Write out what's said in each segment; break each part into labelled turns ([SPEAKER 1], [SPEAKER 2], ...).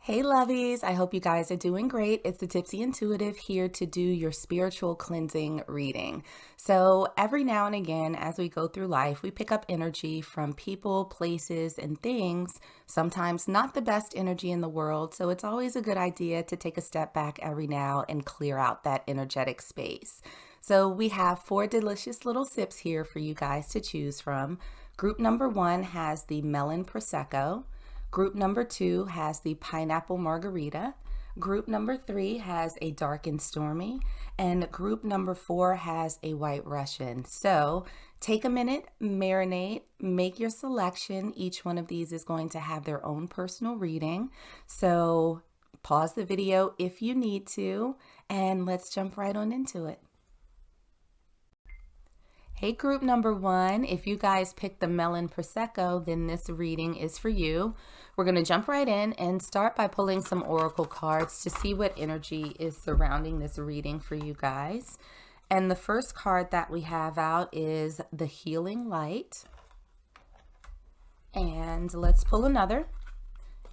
[SPEAKER 1] Hey lovies, I hope you guys are doing great. It's the Tipsy Intuitive here to do your spiritual cleansing reading. So every now and again, as we go through life, we pick up energy from people, places, and things, sometimes not the best energy in the world. So it's always a good idea to take a step back every now and clear out that energetic space. So we have 4 delicious little sips here for you guys to choose from. Group number 1 has the Melon Prosecco. Group number 2 has the Pineapple Margarita. Group number 3 has a Dark and Stormy. And group number 4 has a White Russian. So take a minute, marinate, make your selection. Each one of these is going to have their own personal reading. So pause the video if you need to, and let's jump right on into it. Hey group number 1, if you guys picked the Melon Prosecco, then this reading is for you. We're going to jump right in and start by pulling some oracle cards to see what energy is surrounding this reading for you guys. And the first card that we have out is the Healing Light. And let's pull another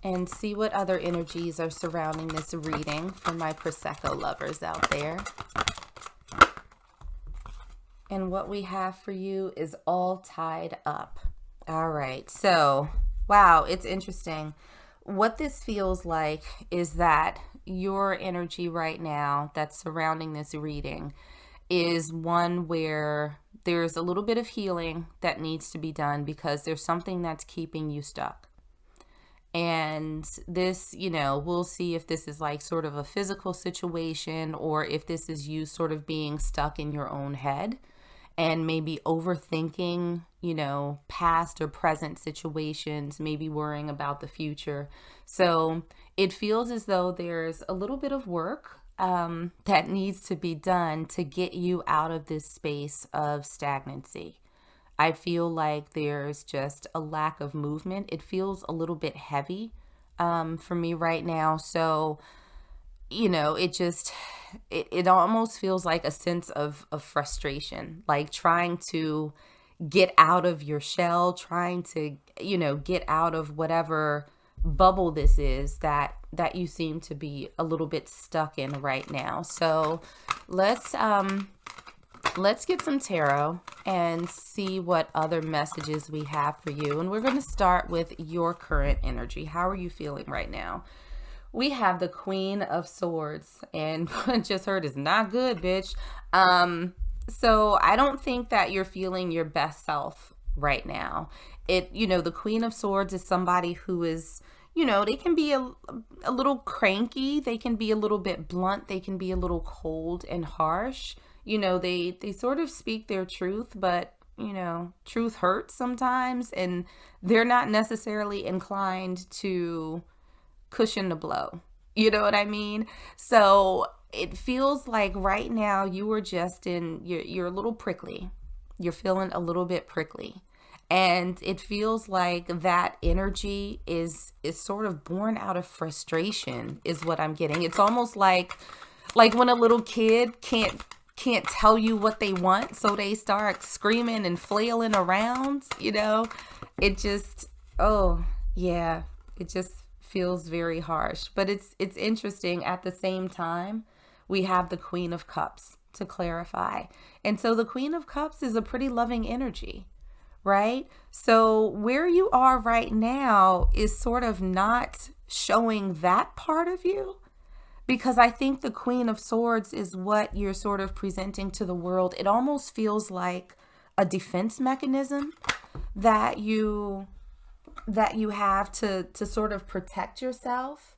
[SPEAKER 1] and see what other energies are surrounding this reading for my Prosecco lovers out there. And what we have for you is All Tied Up. All right, so wow, it's interesting. What this feels like is that your energy right now that's surrounding this reading is one where there's a little bit of healing that needs to be done because there's something that's keeping you stuck. And this, we'll see if this is like sort of a physical situation or if this is you sort of being stuck in your own head and maybe overthinking, past or present situations, maybe worrying about the future. So it feels as though there's a little bit of work that needs to be done to get you out of this space of stagnancy. I feel like there's just a lack of movement. It feels a little bit heavy for me right now. So it almost feels like a sense of frustration, like trying to get out of your shell, trying to, get out of whatever bubble this is that you seem to be a little bit stuck in right now. So let's get some tarot and see what other messages we have for you. And we're going to start with your current energy. How are you feeling right now? We have the Queen of Swords, and what I just heard is not good, bitch. So I don't think that you're feeling your best self right now. The Queen of Swords is somebody who is, they can be a little cranky. They can be a little bit blunt. They can be a little cold and harsh. They sort of speak their truth, but truth hurts sometimes, and they're not necessarily inclined to cushion the blow. You know what I mean? So it feels like right now you are just you're a little prickly. You're feeling a little bit prickly. And it feels like that energy is sort of born out of frustration is what I'm getting. It's almost like when a little kid can't tell you what they want, so they start screaming and flailing around, It just, it just feels very harsh. But it's interesting. At the same time, we have the Queen of Cups to clarify. And so the Queen of Cups is a pretty loving energy, right? So where you are right now is sort of not showing that part of you, because I think the Queen of Swords is what you're sort of presenting to the world. It almost feels like a defense mechanism that you have to sort of protect yourself.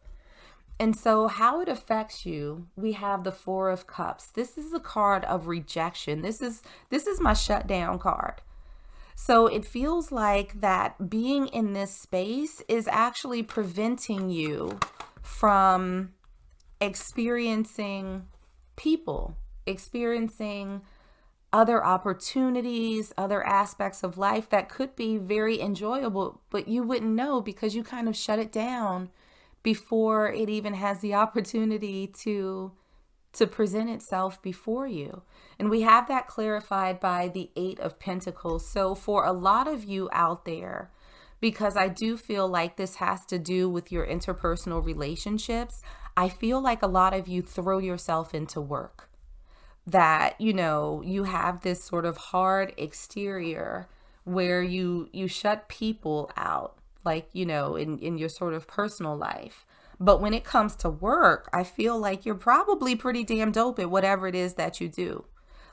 [SPEAKER 1] And so how it affects you, we have the Four of Cups. This is a card of rejection. This is my shutdown card. So it feels like that being in this space is actually preventing you from experiencing people, experiencing other opportunities, other aspects of life that could be very enjoyable, but you wouldn't know because you kind of shut it down before it even has the opportunity to present itself before you. And we have that clarified by the 8 of Pentacles. So for a lot of you out there, because I do feel like this has to do with your interpersonal relationships. I feel like a lot of you throw yourself into work, that, you have this sort of hard exterior where you shut people out, like, in your sort of personal life. But when it comes to work, I feel like you're probably pretty damn dope at whatever it is that you do.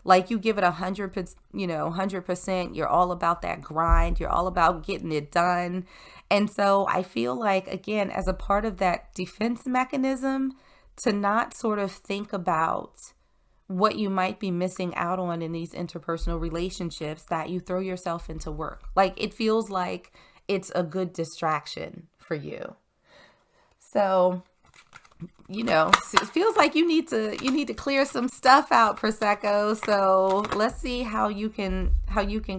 [SPEAKER 1] Like, you give it 100%, 100%. You're all about that grind. You're all about getting it done. And so I feel like, again, as a part of that defense mechanism, to not sort of think about what you might be missing out on in these interpersonal relationships, that you throw yourself into work. Like, it feels like it's a good distraction for you. So, it feels like you need to clear some stuff out, Prosecco. So let's see how you can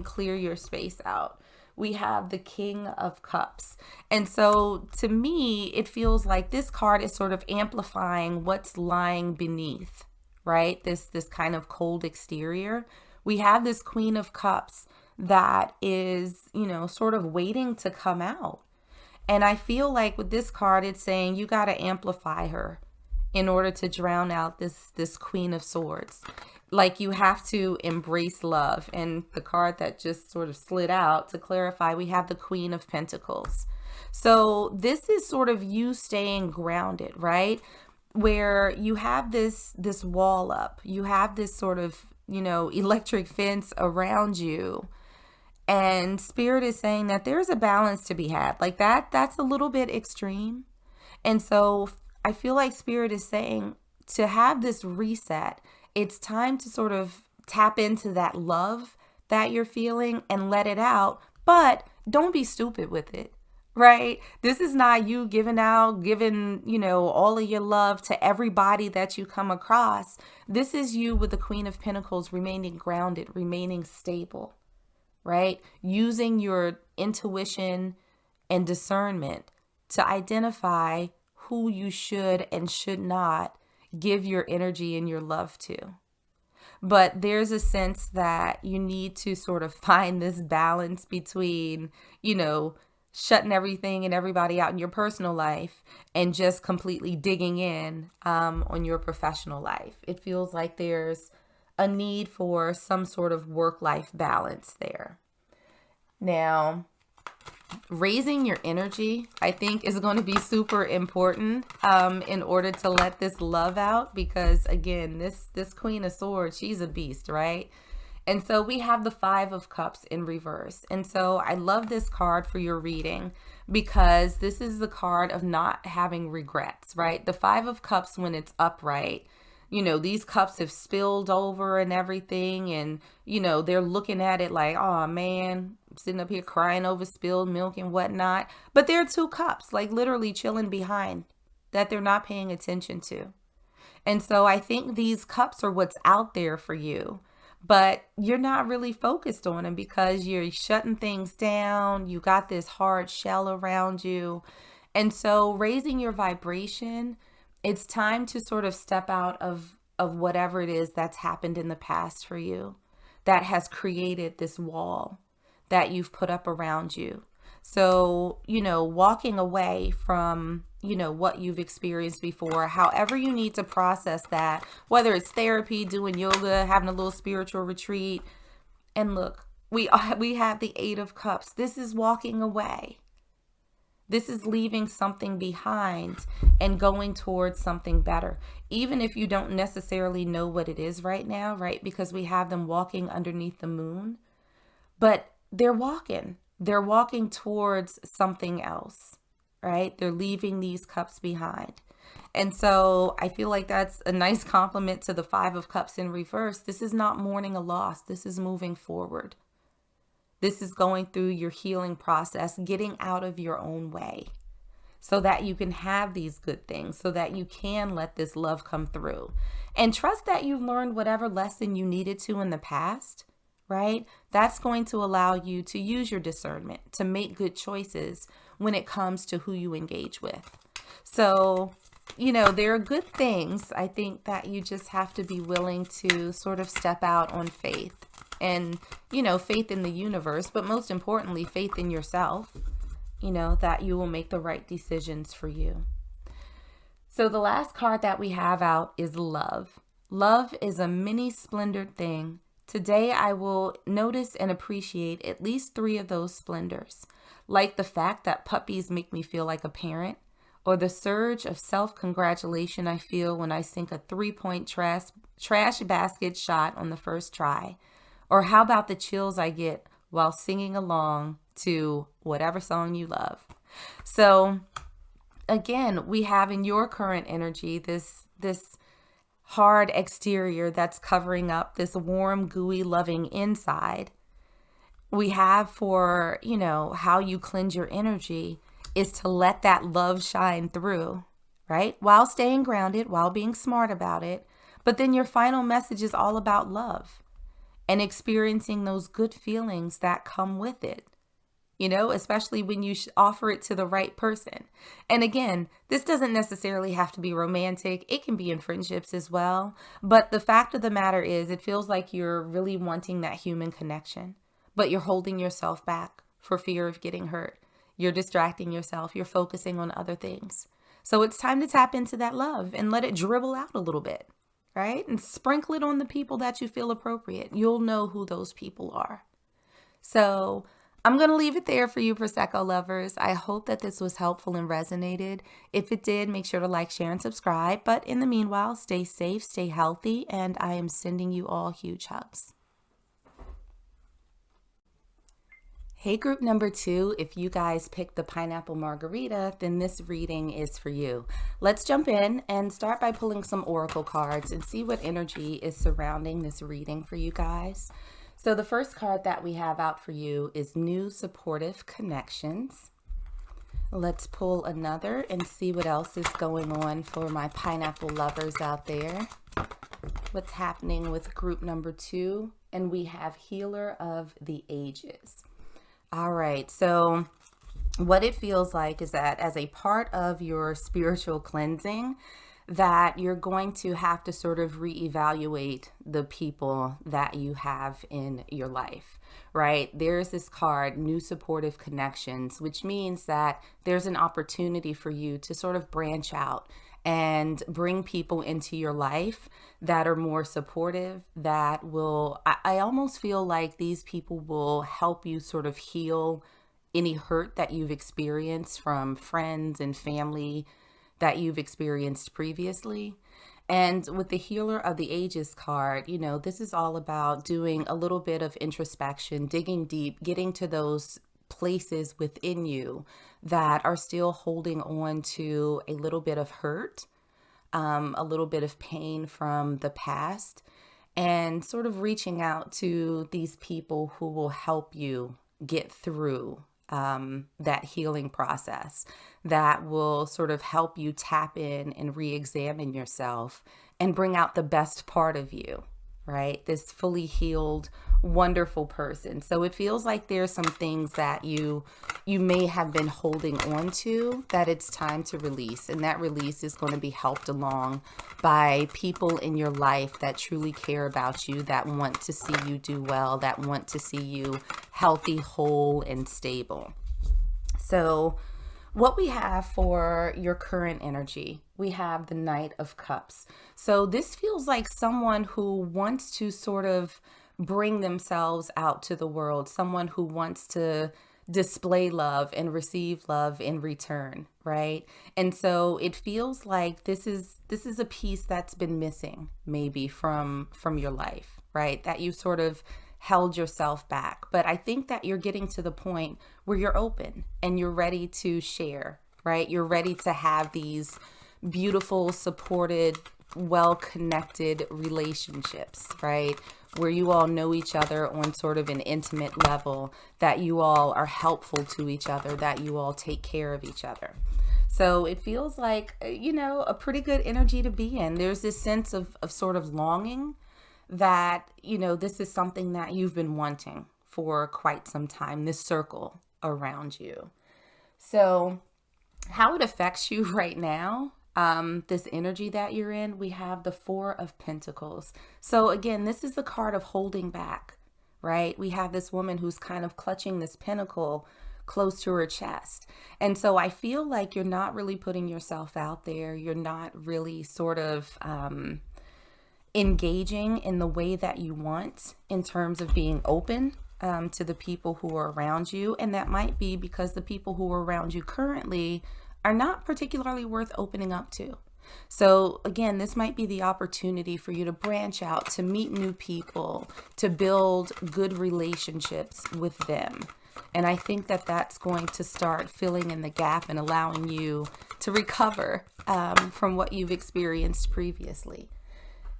[SPEAKER 1] clear your space out. We have the King of Cups. And so to me, it feels like this card is sort of amplifying what's lying beneath, right? This kind of cold exterior. We have this Queen of Cups that is, sort of waiting to come out. And I feel like with this card, it's saying you got to amplify her in order to drown out this Queen of Swords. Like, you have to embrace love. And the card that just sort of slid out, to clarify, we have the Queen of Pentacles. So this is sort of you staying grounded, right? Where you have this wall up, you have this sort of, electric fence around you. And Spirit is saying that there's a balance to be had. Like, that's a little bit extreme. And so I feel like Spirit is saying, to have this reset, it's time to sort of tap into that love that you're feeling and let it out. But don't be stupid with it, right? This is not you giving all of your love to everybody that you come across. This is you with the Queen of Pentacles remaining grounded, remaining stable, right? Using your intuition and discernment to identify who you should and should not give your energy and your love to. But there's a sense that you need to sort of find this balance between, shutting everything and everybody out in your personal life and just completely digging in on your professional life. It feels like there's a need for some sort of work-life balance there. Now, raising your energy, I think, is going to be super important in order to let this love out, because again, this Queen of Swords, she's a beast, right? And so we have the Five of Cups in reverse. And so I love this card for your reading, because this is the card of not having regrets, right? The Five of Cups, when it's upright, these cups have spilled over and everything, and they're looking at it like, oh man, I'm sitting up here crying over spilled milk and whatnot. But there are two cups, like, literally chilling behind, that they're not paying attention to. And so I think these cups are what's out there for you, but you're not really focused on them because you're shutting things down. You got this hard shell around you. And so raising your vibration, it's time to sort of step out of whatever it is that's happened in the past for you that has created this wall that you've put up around you. So, walking away from, what you've experienced before, however you need to process that, whether it's therapy, doing yoga, having a little spiritual retreat. And look, we have the Eight of Cups. This is walking away. This is leaving something behind and going towards something better, even if you don't necessarily know what it is right now, right? Because we have them walking underneath the moon, but they're walking towards something else, right? They're leaving these cups behind. And so I feel like that's a nice compliment to the Five of Cups in reverse. This is not mourning a loss. This is moving forward. This is going through your healing process, getting out of your own way so that you can have these good things, so that you can let this love come through. And trust that you've learned whatever lesson you needed to in the past, right? That's going to allow you to use your discernment to make good choices when it comes to who you engage with. So, there are good things, I think, that you just have to be willing to sort of step out on faith. And, faith in the universe, but most importantly, faith in yourself, that you will make the right decisions for you. So the last card that we have out is love. Love is a mini splendored thing. Today I will notice and appreciate at least 3 of those splendors, like the fact that puppies make me feel like a parent, or the surge of self-congratulation I feel when I sink a 3-point trash basket shot on the first try, or how about the chills I get while singing along to whatever song you love. So again, we have in your current energy this hard exterior that's covering up this warm, gooey, loving inside. We have for, how you cleanse your energy is to let that love shine through, right? While staying grounded, while being smart about it. But then your final message is all about love and experiencing those good feelings that come with it, especially when you offer it to the right person. And again, this doesn't necessarily have to be romantic. It can be in friendships as well. But the fact of the matter is, it feels like you're really wanting that human connection, but you're holding yourself back for fear of getting hurt. You're distracting yourself. You're focusing on other things. So it's time to tap into that love and let it dribble out a little bit, right? And sprinkle it on the people that you feel appropriate. You'll know who those people are. So I'm going to leave it there for you, Prosecco lovers. I hope that this was helpful and resonated. If it did, make sure to like, share, and subscribe. But in the meanwhile, stay safe, stay healthy, and I am sending you all huge hugs. Hey, group number 2, if you guys picked the pineapple margarita, then this reading is for you. Let's jump in and start by pulling some oracle cards and see what energy is surrounding this reading for you guys. So the first card that we have out for you is New Supportive Connections. Let's pull another and see what else is going on for my pineapple lovers out there. What's happening with group number 2? And we have Healer of the Ages. All right, so what it feels like is that as a part of your spiritual cleansing, that you're going to have to sort of reevaluate the people that you have in your life, right? There's this card, New Supportive Connections, which means that there's an opportunity for you to sort of branch out and bring people into your life that are more supportive, that will, I almost feel like these people will help you sort of heal any hurt that you've experienced from friends and family that you've experienced previously. And with the Healer of the Ages card, this is all about doing a little bit of introspection, digging deep, getting to those places within you that are still holding on to a little bit of hurt, a little bit of pain from the past, and sort of reaching out to these people who will help you get through that healing process, that will sort of help you tap in and re-examine yourself and bring out the best part of you, right? This fully healed, wonderful person. So it feels like there's some things that you may have been holding on to that it's time to release. And that release is going to be helped along by people in your life that truly care about you, that want to see you do well, that want to see you healthy, whole, and stable. So what we have for your current energy, we have the Knight of Cups. So this feels like someone who wants to sort of bring themselves out to the world, someone who wants to display love and receive love in return, right? And so it feels like this is a piece that's been missing maybe from your life, right? That you sort of held yourself back. But I think that you're getting to the point where you're open and you're ready to share, right? You're ready to have these beautiful, supported, well-connected relationships, right? Where you all know each other on sort of an intimate level, that you all are helpful to each other, that you all take care of each other. So it feels like, a pretty good energy to be in. There's this sense of sort of longing that, this is something that you've been wanting for quite some time, this circle around you. So how it affects you right now, this energy that you're in, we have the Four of Pentacles. So again, this is the card of holding back, right? We have this woman who's kind of clutching this pentacle, close to her chest. And so I feel like you're not really putting yourself out there. You're not really sort of engaging in the way that you want in terms of being open to the people who are around you. And that might be because the people who are around you currently are not particularly worth opening up to. So again, this might be the opportunity for you to branch out, to meet new people, to build good relationships with them. And I think that that's going to start filling in the gap and allowing you to recover from what you've experienced previously.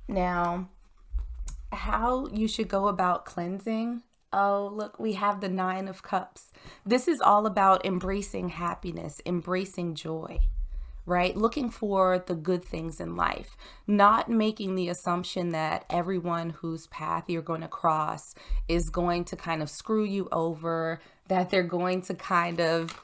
[SPEAKER 1] Now, how you should go about cleansing. Oh, look, we have the 9 of Cups. This is all about embracing happiness, embracing joy, right? Looking for the good things in life, not making the assumption that everyone whose path you're going to cross is going to kind of screw you over, that they're going to kind of,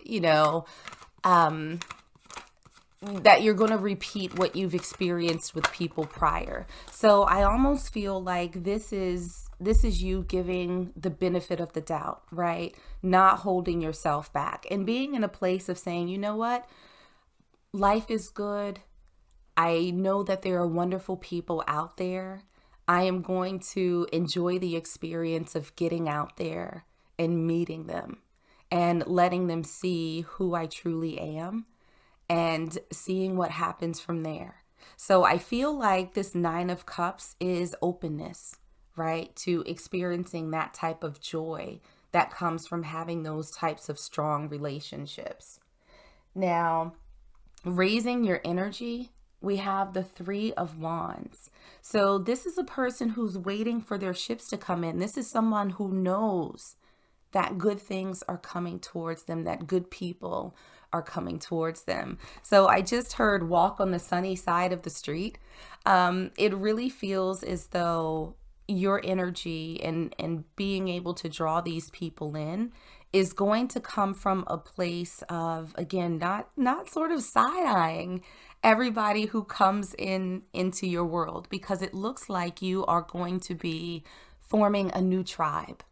[SPEAKER 1] that you're going to repeat what you've experienced with people prior. So I almost feel like this is you giving the benefit of the doubt, right? Not holding yourself back and being in a place of saying, you know what? Life is good. I know that there are wonderful people out there. I am going to enjoy the experience of getting out there and meeting them and letting them see who I truly am and seeing what happens from there. So I feel like this 9 of Cups is openness, right? To experiencing that type of joy that comes from having those types of strong relationships. Now, raising your energy, we have the 3 of Wands. So this is a person who's waiting for their ships to come in. This is someone who knows that good things are coming towards them, that good people are coming towards them. So I just heard walk on the sunny side of the street. It really feels as though your energy and being able to draw these people in is going to come from a place of, again, not sort of side-eyeing everybody who comes into your world, because it looks like you are going to be forming a new tribe,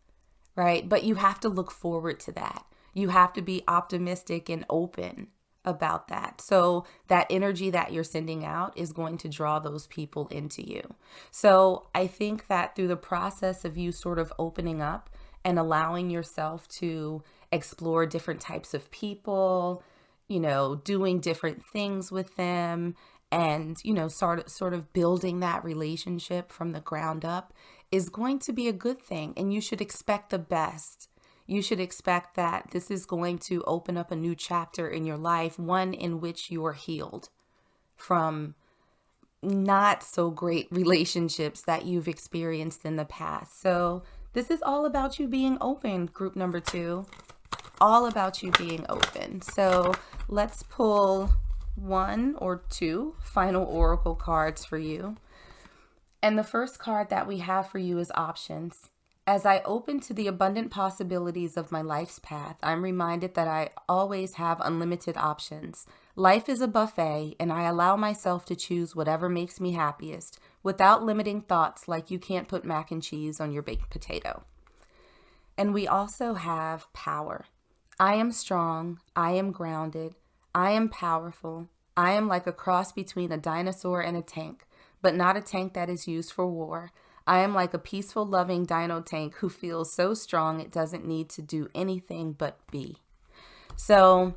[SPEAKER 1] right? But you have to look forward to that. You have to be optimistic and open about that. So that energy that you're sending out is going to draw those people into you. So I think that through the process of you sort of opening up and allowing yourself to explore different types of people, doing different things with them, and, sort of building that relationship from the ground up is going to be a good thing. And you should expect the best. You should expect that this is going to open up a new chapter in your life, one in which you are healed from not so great relationships that you've experienced in the past. So this is all about you being open, group number 2, all about you being open. So let's pull 1 or 2 final oracle cards for you. And the first card that we have for you is options. As I open to the abundant possibilities of my life's path, I'm reminded that I always have unlimited options. Life is a buffet, and I allow myself to choose whatever makes me happiest without limiting thoughts like you can't put mac and cheese on your baked potato. And we also have power. I am strong. I am grounded. I am powerful. I am like a cross between a dinosaur and a tank, but not a tank that is used for war. I am like a peaceful, loving dino tank who feels so strong it doesn't need to do anything but be. So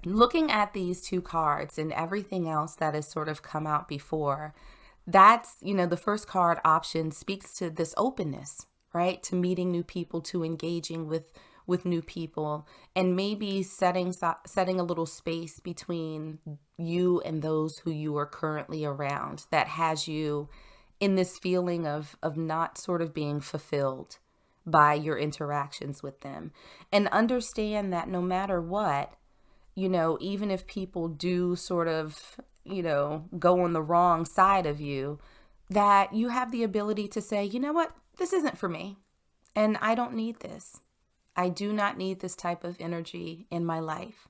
[SPEAKER 1] looking at these 2 cards and everything else that has sort of come out before, that's, the first card, option, speaks to this openness, right? To meeting new people, to engaging with new people, and maybe setting a little space between you and those who you are currently around that has you in this feeling of not sort of being fulfilled by your interactions with them. And understand that no matter what, even if people do sort of, go on the wrong side of you, that you have the ability to say, you know what, this isn't for me. And I don't need this. I do not need this type of energy in my life.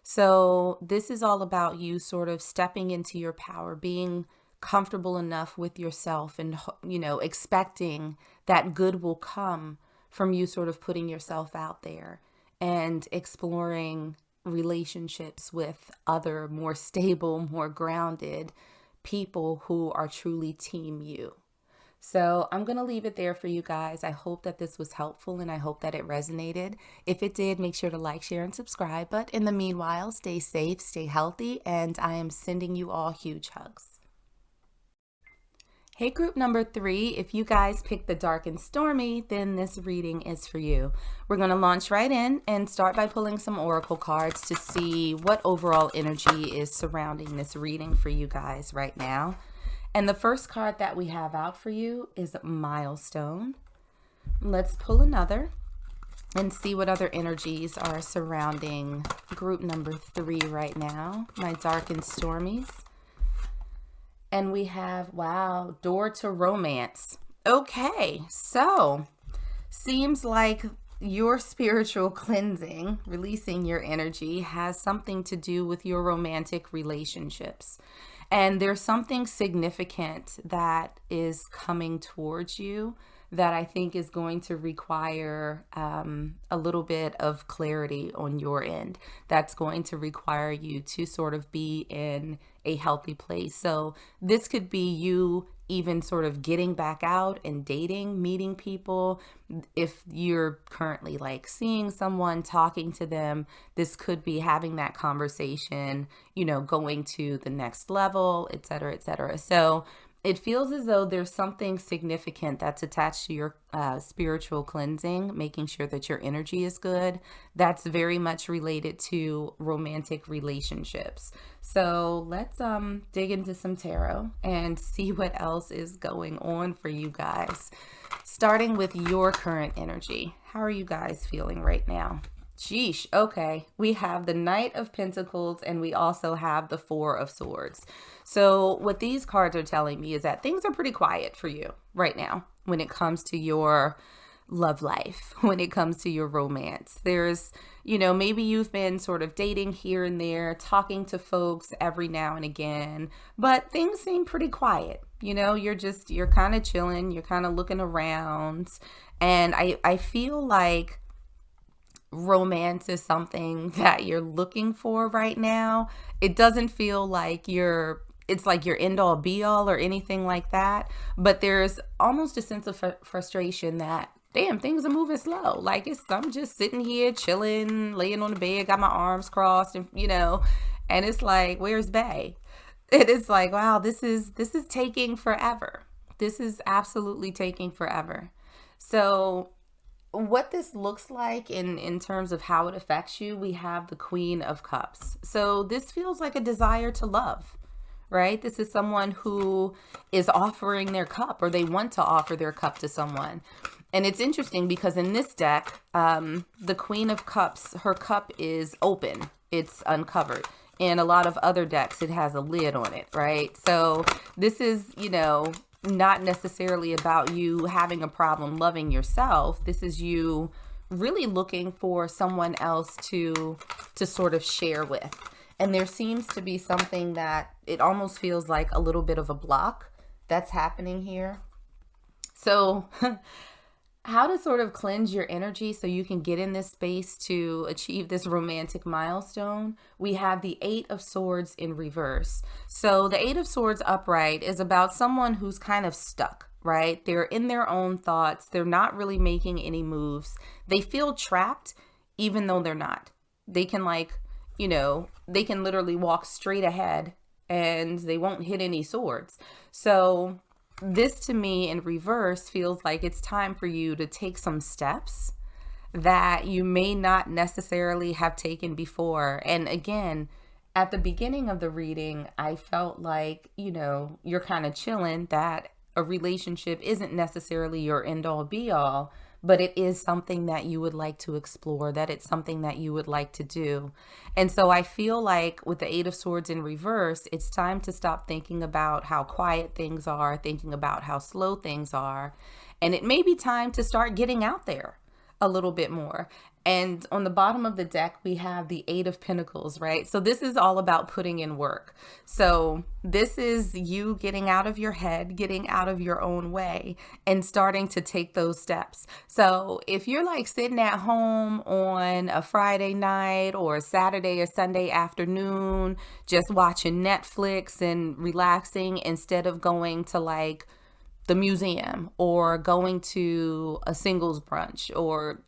[SPEAKER 1] So this is all about you sort of stepping into your power, being comfortable enough with yourself and, expecting that good will come from you sort of putting yourself out there and exploring relationships with other more stable, more grounded people who are truly team you. So I'm going to leave it there for you guys. I hope that this was helpful and I hope that it resonated. If it did, make sure to like, share, and subscribe. But in the meanwhile, stay safe, stay healthy, and I am sending you all huge hugs. Hey, group number 3, if you guys picked the dark and stormy, then this reading is for you. We're going to launch right in and start by pulling some oracle cards to see what overall energy is surrounding this reading for you guys right now. And the first card that we have out for you is Milestone. Let's pull another and see what other energies are surrounding group number 3 right now, my dark and stormies. And we have, wow, door to romance. Okay, so seems like your spiritual cleansing, releasing your energy, has something to do with your romantic relationships. And there's something significant that is coming towards you that I think is going to require a little bit of clarity on your end. That's going to require you to sort of be in a healthy place. So this could be you even sort of getting back out and dating, meeting people. If you're currently like seeing someone, talking to them, this could be having that conversation, you know, going to the next level, et cetera, et cetera. So it feels as though there's something significant that's attached to your spiritual cleansing, making sure that your energy is good. That's very much related to romantic relationships. So let's dig into some tarot and see what else is going on for you guys. Starting with your current energy. How are you guys feeling right now? Sheesh. Okay. We have the Knight of Pentacles and we also have the Four of Swords. So what these cards are telling me is that things are pretty quiet for you right now when it comes to your love life, when it comes to your romance. There's, you know, maybe you've been sort of dating here and there, talking to folks every now and again, but things seem pretty quiet. You know, you're kind of chilling, you're kind of looking around. And I feel like romance is something that you're looking for right now. It doesn't feel like it's like your end all be all or anything like that, but there's almost a sense of frustration that, damn, things are moving slow. Like I'm just sitting here chilling, laying on the bed, got my arms crossed, and you know, and it's like, where's Bae? It is like, wow, this is taking forever. This is absolutely taking forever. So what this looks like in terms of how it affects you, we have the Queen of Cups. So this feels like a desire to love, right? This is someone who is offering their cup, or they want to offer their cup to someone. And it's interesting because in this deck, the Queen of Cups, her cup is open. It's uncovered. In a lot of other decks, it has a lid on it, right? So this is, you know, not necessarily about you having a problem loving yourself. This is you really looking for someone else to sort of share with. And there seems to be something that it almost feels like a little bit of a block that's happening here. So how to sort of cleanse your energy so you can get in this space to achieve this romantic milestone. We have the Eight of Swords in reverse. So the Eight of Swords upright is about someone who's kind of stuck, right? They're in their own thoughts. They're not really making any moves. They feel trapped even though they're not. They can they can literally walk straight ahead and they won't hit any swords. So this to me in reverse feels like it's time for you to take some steps that you may not necessarily have taken before. And again, at the beginning of the reading, I felt like, you know, you're kind of chilling, that a relationship isn't necessarily your end all be all, but it is something that you would like to explore, that it's something that you would like to do. And so I feel like with the Eight of Swords in reverse, it's time to stop thinking about how quiet things are, thinking about how slow things are. And it may be time to start getting out there a little bit more. And on the bottom of the deck, we have the Eight of Pentacles, right? So this is all about putting in work. So this is you getting out of your head, getting out of your own way, and starting to take those steps. So if you're like sitting at home on a Friday night or a Saturday or Sunday afternoon, just watching Netflix and relaxing instead of going to like the museum or going to a singles brunch or,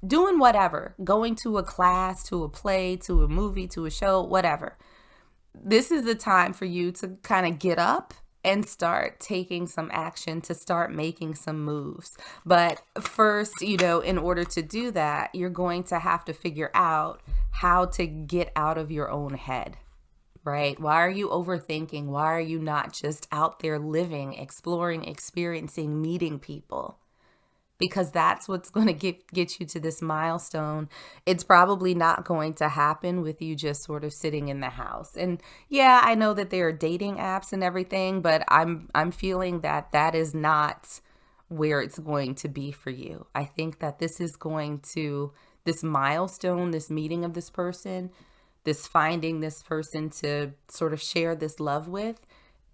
[SPEAKER 1] doing whatever, going to a class, to a play, to a movie, to a show, whatever. This is the time for you to kind of get up and start taking some action, to start making some moves. But first, in order to do that, you're going to have to figure out how to get out of your own head. Right? Why are you overthinking? Why are you not just out there living, exploring, experiencing, meeting people? Because that's what's going to get you to this milestone. It's probably not going to happen with you just sort of sitting in the house. And yeah, I know that there are dating apps and everything, but I'm feeling that is not where it's going to be for you. I think that this milestone, this meeting of this person, this finding this person to sort of share this love with,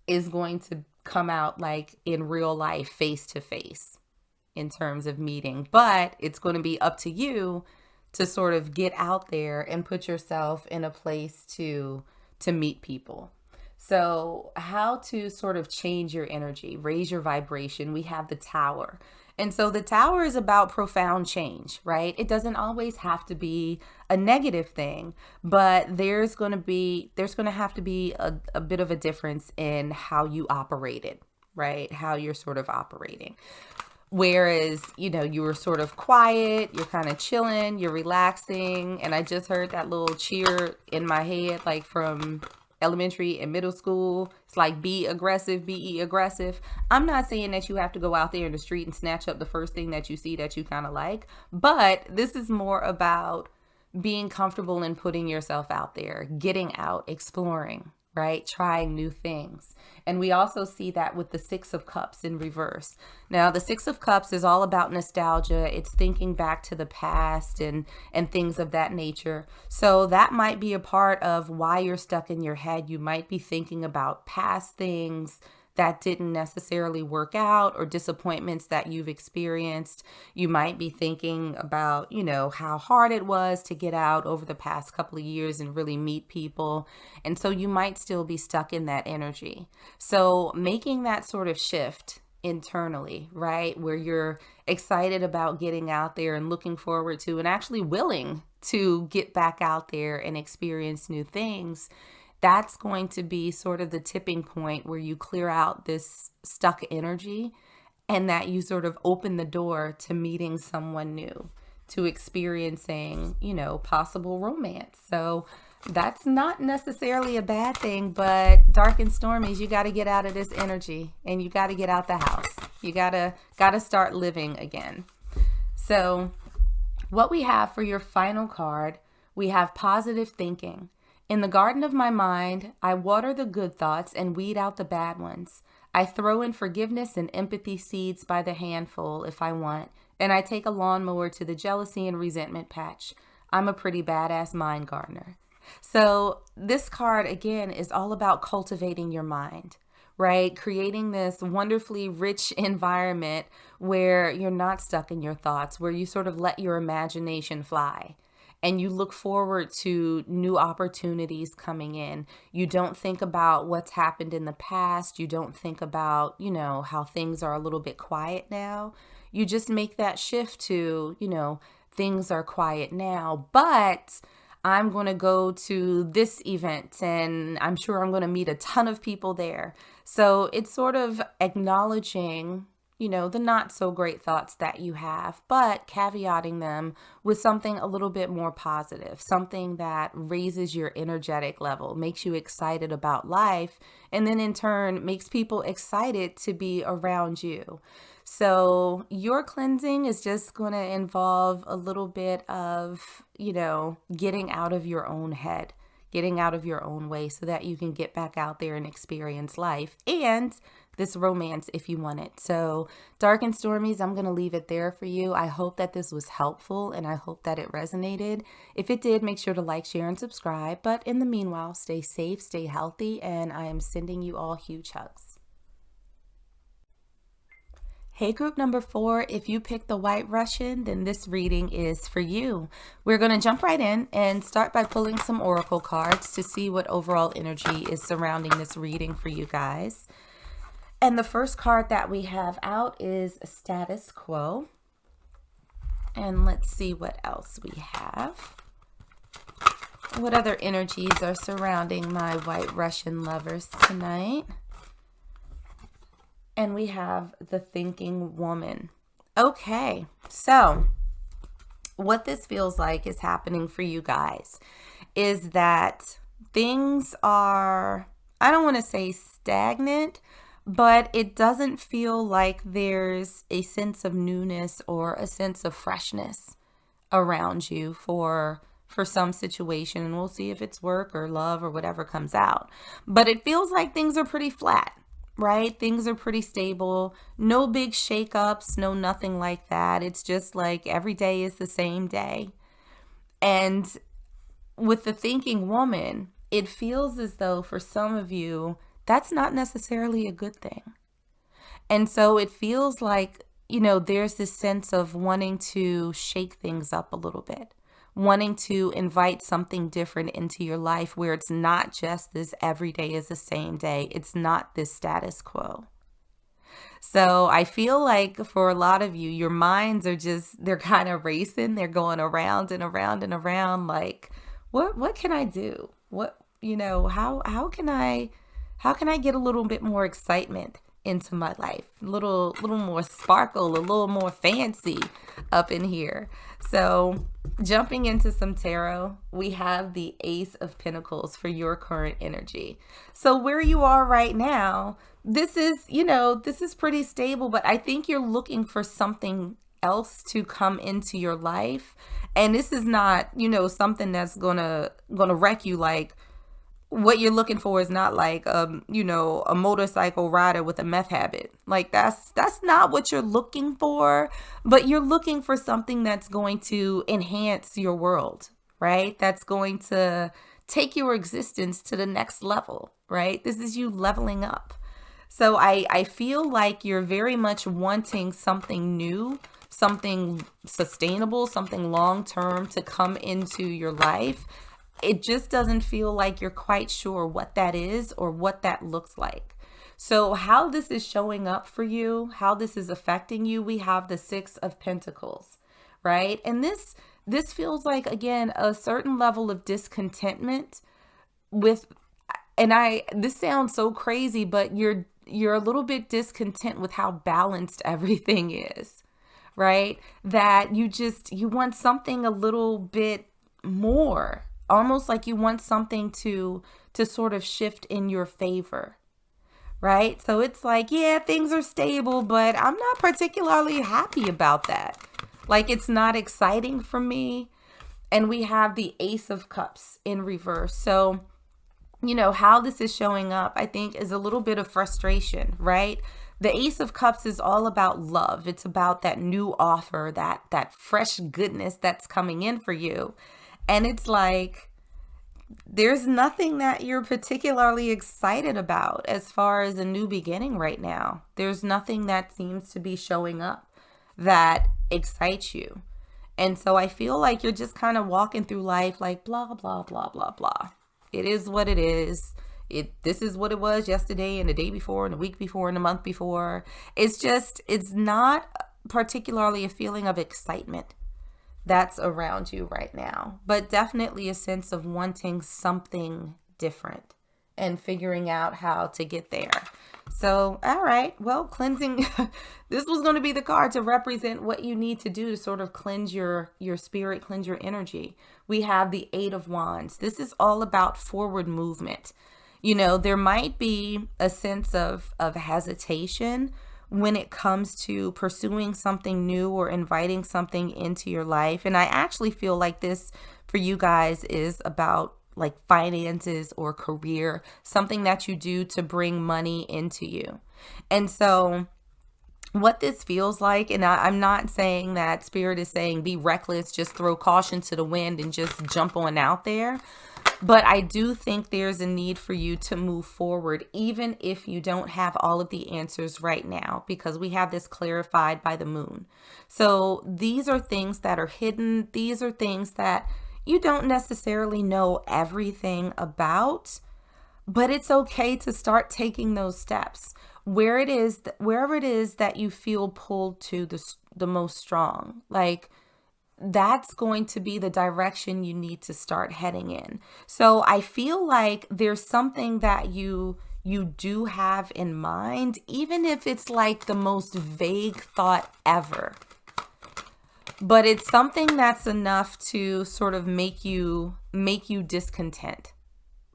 [SPEAKER 1] is going to come out like in real life, face to face, in terms of meeting. But it's going to be up to you to sort of get out there and put yourself in a place to meet people. So how to sort of change your energy, raise your vibration. We have the Tower. And so the Tower is about profound change, right? It doesn't always have to be a negative thing, but there's going to have to be a bit of a difference in how you operate it, right? How you're sort of operating. Whereas, you were sort of quiet, you're kind of chilling, you're relaxing. And I just heard that little cheer in my head, like from elementary and middle school. It's like, be aggressive, be aggressive. I'm not saying that you have to go out there in the street and snatch up the first thing that you see that you kind of like, but this is more about being comfortable in putting yourself out there, getting out, exploring, right? Trying new things. And we also see that with the Six of Cups in reverse. Now, the Six of Cups is all about nostalgia. It's thinking back to the past and things of that nature. So that might be a part of why you're stuck in your head. You might be thinking about past things that didn't necessarily work out, or disappointments that you've experienced. You might be thinking about, how hard it was to get out over the past couple of years and really meet people. And so you might still be stuck in that energy. So making that sort of shift internally, right, where you're excited about getting out there and looking forward to and actually willing to get back out there and experience new things, that's going to be sort of the tipping point where you clear out this stuck energy, and that you sort of open the door to meeting someone new, to experiencing, possible romance. So that's not necessarily a bad thing, but dark and stormies, you got to get out of this energy, and you got to get out the house. You got to start living again. So what we have for your final card, we have positive thinking. In the garden of my mind, I water the good thoughts and weed out the bad ones. I throw in forgiveness and empathy seeds by the handful if I want, and I take a lawnmower to the jealousy and resentment patch. I'm a pretty badass mind gardener. So this card, again, is all about cultivating your mind, right? Creating this wonderfully rich environment where you're not stuck in your thoughts, where you sort of let your imagination fly. And you look forward to new opportunities coming in. You don't think about what's happened in the past. You don't think about, how things are a little bit quiet now. You just make that shift to, things are quiet now, but I'm going to go to this event and I'm sure I'm going to meet a ton of people there. So it's sort of acknowledging the not so great thoughts that you have, but caveating them with something a little bit more positive, something that raises your energetic level, makes you excited about life, and then in turn makes people excited to be around you. So your cleansing is just going to involve a little bit of, getting out of your own head, getting out of your own way so that you can get back out there and experience life and this romance if you want it. So dark and stormies, I'm going to leave it there for you. I hope that this was helpful and I hope that it resonated. If it did, make sure to like, share, and subscribe. But in the meanwhile, stay safe, stay healthy, and I am sending you all huge hugs. Hey, group number 4, if you picked the White Russian, then this reading is for you. We're going to jump right in and start by pulling some oracle cards to see what overall energy is surrounding this reading for you guys. And the first card that we have out is Status Quo. And let's see what else we have. What other energies are surrounding my White Russian lovers tonight? And we have the Thinking Woman. Okay, so what this feels like is happening for you guys is that things are, I don't want to say stagnant, but it doesn't feel like there's a sense of newness or a sense of freshness around you for some situation. And we'll see if it's work or love or whatever comes out. But it feels like things are pretty flat, right? Things are pretty stable. No big shakeups, no nothing like that. It's just like every day is the same day. And with the Thinking Woman, it feels as though for some of you, that's not necessarily a good thing. And so it feels like, you know, there's this sense of wanting to shake things up a little bit, wanting to invite something different into your life where it's not just this every day is the same day. It's not this status quo. So I feel like for a lot of you, your minds are just, they're kind of racing. They're going around and around and around like, what can I do? What, you know, how can I get a little bit more excitement into my life? A little more sparkle, a little more fancy up in here. So jumping into some tarot, we have the Ace of Pentacles for your current energy. So where you are right now, this is, you know, this is pretty stable, but I think you're looking for something else to come into your life. And this is not, you know, something that's gonna wreck you. Like, what you're looking for is not like, you know, a motorcycle rider with a meth habit. Like that's not what you're looking for, but you're looking for something that's going to enhance your world, right? That's going to take your existence to the next level, right? This is you leveling up. So I feel like you're very much wanting something new, something sustainable, something long-term to come into your life. It just doesn't feel like you're quite sure what that is or what that looks like. So how this is showing up for you, how this is affecting you, we have the Six of Pentacles, right? And this feels like, again, a certain level of discontentment with, and this sounds so crazy, but you're a little bit discontent with how balanced everything is, right? That you want something a little bit more. Almost like you want something to sort of shift in your favor, right? So it's like, yeah, things are stable, but I'm not particularly happy about that. Like, it's not exciting for me. And we have the Ace of Cups in reverse. So, you know, how this is showing up, I think, is a little bit of frustration, right? The Ace of Cups is all about love. It's about that new offer, that fresh goodness that's coming in for you. And it's like, there's nothing that you're particularly excited about as far as a new beginning right now. There's nothing that seems to be showing up that excites you. And so I feel like you're just kind of walking through life like blah, blah, blah, blah, blah. It is what it is. This is what it was yesterday and the day before and the week before and the month before. It's not particularly a feeling of excitement that's around you right now, but definitely a sense of wanting something different and figuring out how to get there. So, all right, well, cleansing, this was going to be the card to represent what you need to do to sort of cleanse your spirit, cleanse your energy. We have the Eight of Wands. This is all about forward movement. You know, there might be a sense of hesitation when it comes to pursuing something new or inviting something into your life. And I actually feel like this for you guys is about like finances or career, something that you do to bring money into you. And so what this feels like, and I'm not saying that Spirit is saying be reckless, just throw caution to the wind and just jump on out there. But I do think there's a need for you to move forward, even if you don't have all of the answers right now, because we have this clarified by the moon. So these are things that are hidden. These are things that you don't necessarily know everything about, but it's okay to start taking those steps. Wherever it is that you feel pulled to the most strong, like that's going to be the direction you need to start heading in. So I feel like there's something that you do have in mind, even if it's like the most vague thought ever. But it's something that's enough to sort of make you discontent,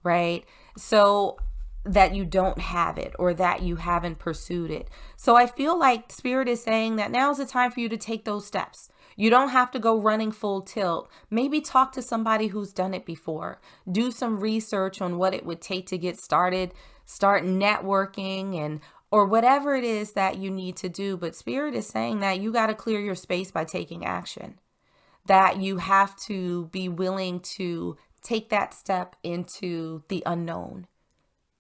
[SPEAKER 1] right? So that you don't have it or that you haven't pursued it. So I feel like Spirit is saying that now is the time for you to take those steps. You don't have to go running full tilt. Maybe talk to somebody who's done it before. Do some research on what it would take to get started. Start networking and or whatever it is that you need to do. But Spirit is saying that you got to clear your space by taking action. That you have to be willing to take that step into the unknown.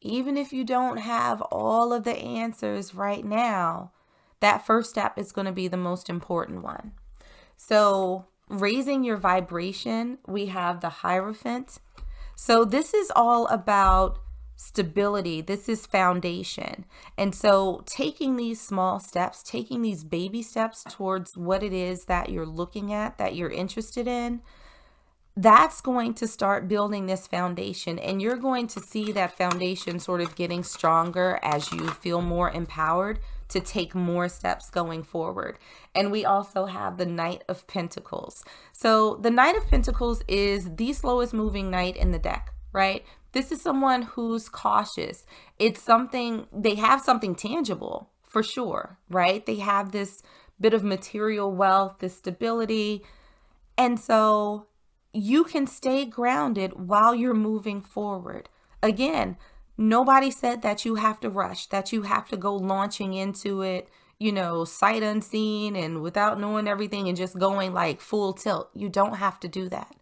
[SPEAKER 1] Even if you don't have all of the answers right now, that first step is going to be the most important one. So raising your vibration, we have the Hierophant. So this is all about stability. This is foundation. And so taking these small steps, taking these baby steps towards what it is that you're looking at, that you're interested in, that's going to start building this foundation, and you're going to see that foundation sort of getting stronger as you feel more empowered to take more steps going forward. And we also have the Knight of Pentacles. So the Knight of Pentacles is the slowest moving knight in the deck, right? This is someone who's cautious. It's something, they have something tangible for sure, right? They have this bit of material wealth, this stability. And so you can stay grounded while you're moving forward. Again, nobody said that you have to rush, that you have to go launching into it, sight unseen and without knowing everything and just going like full tilt. You don't have to do that.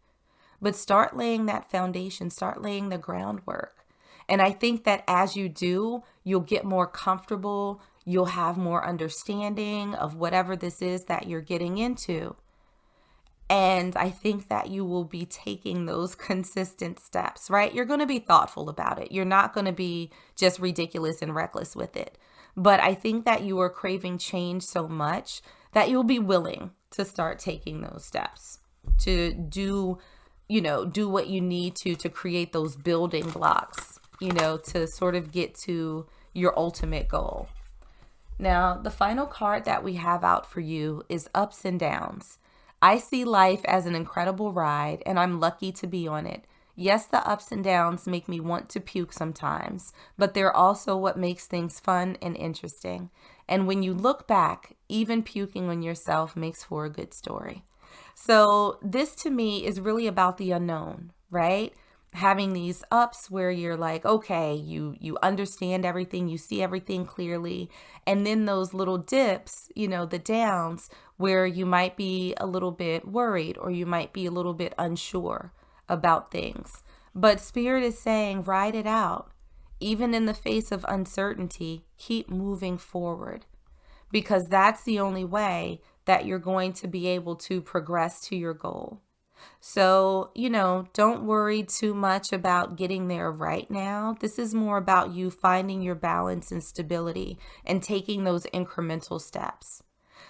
[SPEAKER 1] But start laying that foundation, start laying the groundwork. And I think that as you do, you'll get more comfortable. You'll have more understanding of whatever this is that you're getting into. And I think that you will be taking those consistent steps, right? You're going to be thoughtful about it. You're not going to be just ridiculous and reckless with it. But I think that you are craving change so much that you'll be willing to start taking those steps to do what you need to create those building blocks, to sort of get to your ultimate goal. Now, the final card that we have out for you is Ups and Downs. I see life as an incredible ride, and I'm lucky to be on it. Yes, the ups and downs make me want to puke sometimes, but they're also what makes things fun and interesting. And when you look back, even puking on yourself makes for a good story. So this to me is really about the unknown, right? Having these ups where you're like, okay, you understand everything, you see everything clearly. And then those little dips, the downs where you might be a little bit worried or you might be a little bit unsure about things. But Spirit is saying, ride it out. Even in the face of uncertainty, keep moving forward, because that's the only way that you're going to be able to progress to your goal. So, don't worry too much about getting there right now. This is more about you finding your balance and stability and taking those incremental steps.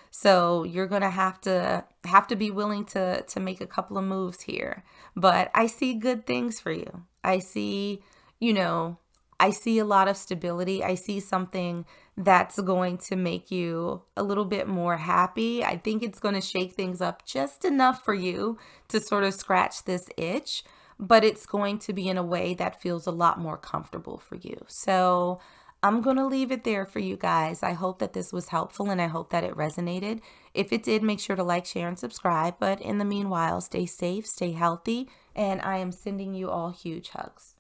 [SPEAKER 1] So you're going to have to be willing to make a couple of moves here. But I see good things for you. I see a lot of stability. I see something that's going to make you a little bit more happy. I think it's going to shake things up just enough for you to sort of scratch this itch, but it's going to be in a way that feels a lot more comfortable for you. So I'm going to leave it there for you guys. I hope that this was helpful and I hope that it resonated. If it did, make sure to like, share, and subscribe. But in the meanwhile, stay safe, stay healthy, and I am sending you all huge hugs.